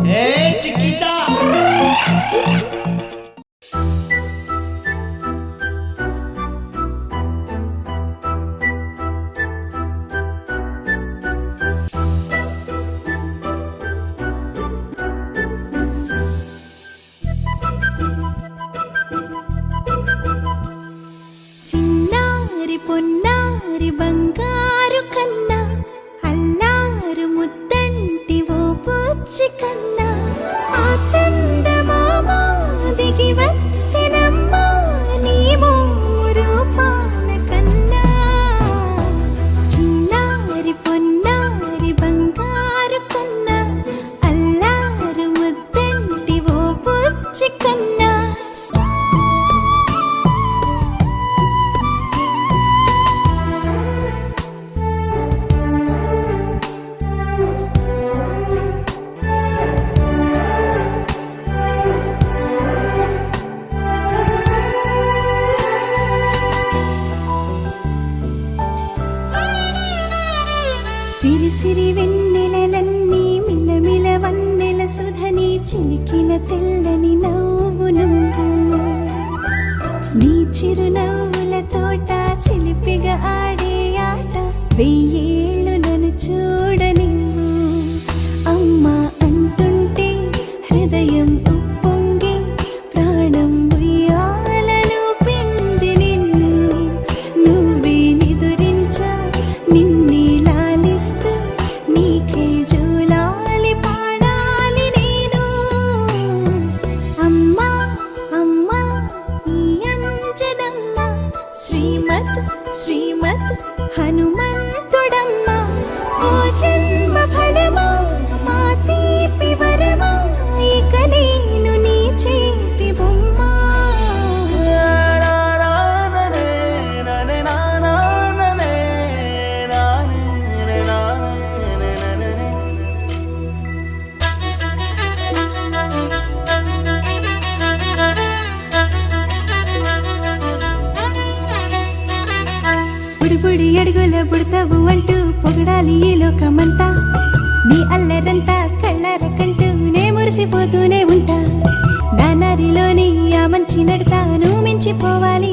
చిక్కితా చిన్నారి పొన్నారి బంగారు కన్నా అల్లారు ముద్దంటి ఓ పుచ్చి కన్నా ఆ చందమామ దిగి వచ్చినమ్మా నీ రూపాల కన్నా చిన్నారి పొన్నారి బంగారు కన్నా అల్లారు ముద్దంటి ఓ పుచ్చి కన్నా సిరి సిరి వెన్నెలలన్నీ మిలమిల వన్నెల సుధని చిలికిన తెల్లని నవ్వు నువ్వు నీ చిరునవ్వుల తోట చిలిపిగా ఆడే ఆట వెయ్యేళ్ళు నన్ను చూడనివ్వు అమ్మా అంటుంటే హృదయం ఉప్పొంగి ప్రాణం ఉయ్యాలలో పిండి నిన్ను నువ్వే నిదురించా నిన్నే నీకే జోలాలి పాడాలి నేను అమ్మా అమ్మా ఈ అంజనమ్మ శ్రీమత్ శ్రీమత్ హనుమంతుడమ్మ ఓ జన్మ ఫలమా మా తీపి వరమా ఇక నేను నీ చేతి బొమ్మ బుడి అడుగుల బుడతావు అంటూ పొగడాలి ఈ లోకమంతా నీ అల్లరంతా కళ్ళారకంటూ నే మురిసిపోతూనే ఉంటా నా నారిలోని ఆ మంచి నడతా నువ్వు మించిపోవాలి